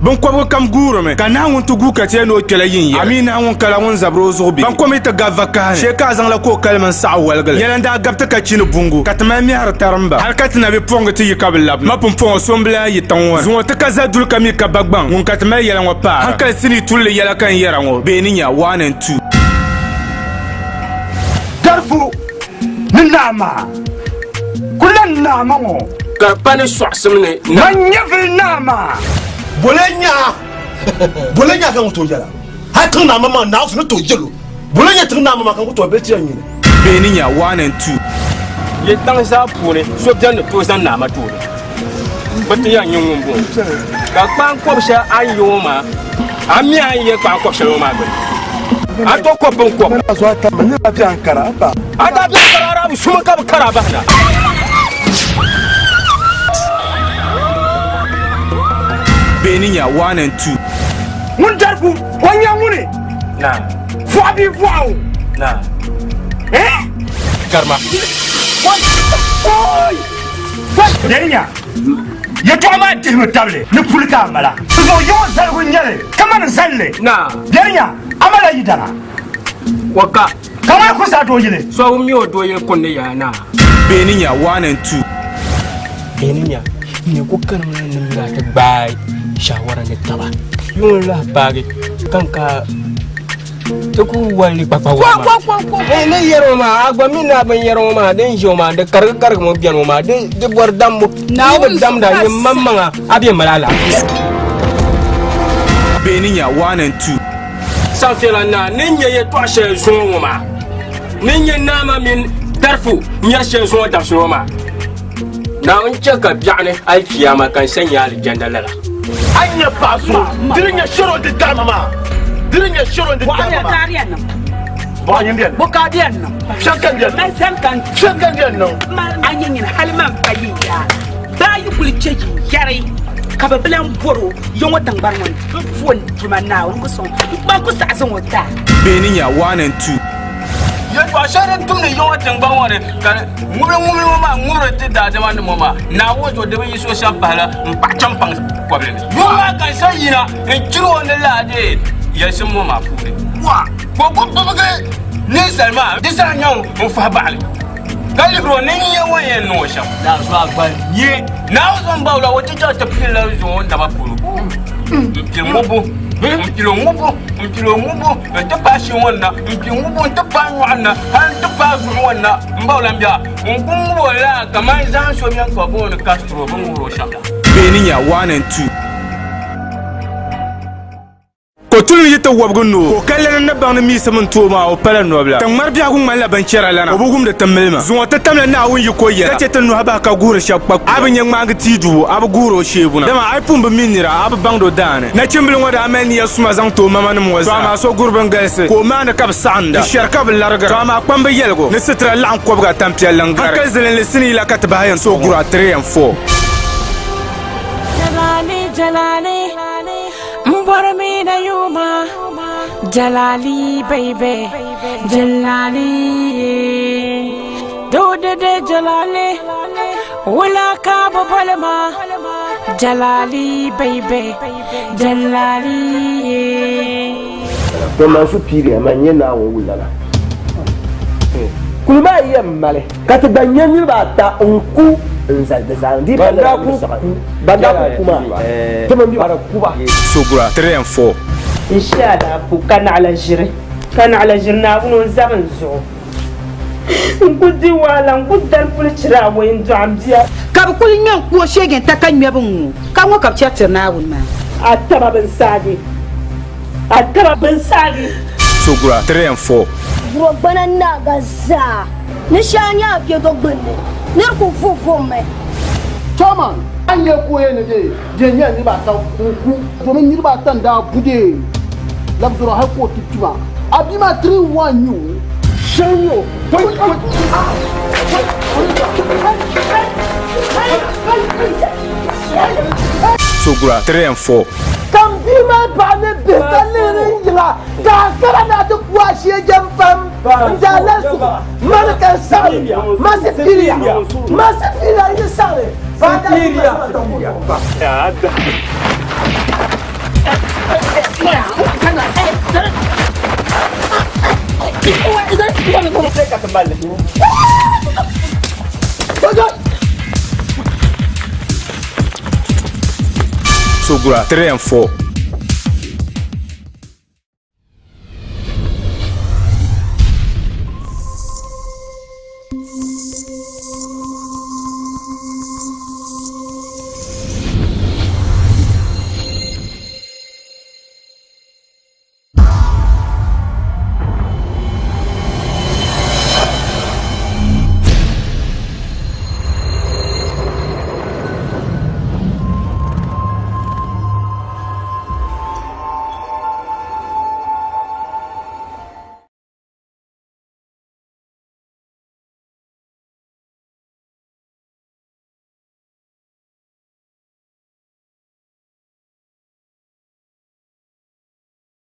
Banko kam guro me kana won to guka te no kala yin ya amina won kala won zabro zobi banko me ta gavaka sheka zan la ko kalman sa walgal yalanda gabta ka chin bungu katma mi har taramba halkat na be ponga ti yikabla ma pompon sombla yitanwa zo ta kaza dul kami ka bagban won katma yalan wa pa hankal sini tulle yala kan yarango be ninya 1 and 2 darfu ninama kulan nama mo karpane swaksimne manyafi nama bolenya kan to jala hakan na mama na su to jelo bolenya tin na mama kan to be tiyan ni beninya 1 and 2 ye tang sa pune so jan to san na ma to batin ya yin wumbo ka kpan ko sha ayoma ami aye kpan ko sha ma be ato ko bon ko so ta manya bi ankara ba ada bi ankara su ma ka kara ba na beninya 1 and 2 mun darfu wanya mune na fabi fao na karma oi denya ya to ma dihmu table ni pulka mala so yo zalgu nyale kaman zalle na denya amala yidana waka kama ko sa do yile so mi o do yile konne ya na beninya 1 and 2 beninya ne ko kan nan la ta bai shawara ne taba yun la bagi kanka to ku wali papa wa ne yero ma agba mi na ban yero ma den joma de kar mo bian ma de bor dam na dam da ni mamma abi malala beninya 1 and 2 safela na ninye ye to she zo ma ninye na ma min darfu nya she zo da so ma na on cheka biane ai kiyama kan sanya aljanna lala anya paso dirinya shoro de dama dirinya shoro de dama ba yin den boka den no shakan den mai shakan den no anyin halman fayiya da yi kulceji yare ka ba bilan boro yon watan barnon fon kimanna won ko son ba ku sa zan wata beninya 1 and 2 ye ba share tum ne yon watan ban wore ka ngumre ma ngumre ti da jama ne mama na wojo de yi so sha bala mpa champang kwabre yo ma kan sayina en chiro ne la de ya sim mo ma fude wa ko baga ne salma de sa nyaw mo fa bali kali bro ne ye waye no sha da so agba ye na zo mbawla woti ta pila zo nda ba pulu Mkilo ngubu, ntapashi wana, mkilo ngubu ntapanyu wana, ntapazu wana, mbawla mbya, ngubu la kama izanso bya kwa bono Castro bongo shaka. beninya 1 and 2 ko tulu yita wabguno ko kala na bang mi samun toma o pala nobla tan mar biya gun mala ban cera lana o bugum da tammelma zuwa ta tamla na won yiko ya tace tan no haba ka gura shakpa abin yan ma gati du ab guro shebuna dama ai pumba minira ab bangdo dane na cimbilin wada amani ya suma zan to mama na mo ma so gurban galse ko ma na kab sanda sharka bil larga to ma kwamba yelgo ne sitra lan ko ga tampel langar ka zelen le sini la kat bayan so gura 3 and 4 jalali Mbormina yuma Jalali baby Jalali Do de Jalali Wala ka babalama Jalali baby Jalali dama su piri amanye na wo wulala kulma yemmale kat banyen ba ta unku nzaldi banda kuma tamam bara kuba sugura 3 and 4 inshallah fu kana ala jirna bunu zaman zo ngudi wala ngudal fulchira wo indu amdia ka bu nyan ko shegen takan mebun ka ngo ka chatter na wun ma ataba ben sagi sugura 3 and 4 bro banana gaza nishanya ke dogbene nerku fofo me chairman anye ko yene de nya ni ba ta ku do men ni ba ta nda bude labzuro ha ko tituma abima 3-1 you shanyo sugura 3 and 4 kam bima ba ne betalere yila ka kala na to kwashi jampam ndalasu malaka sali masifilia yisale malle Sogura 3 and 4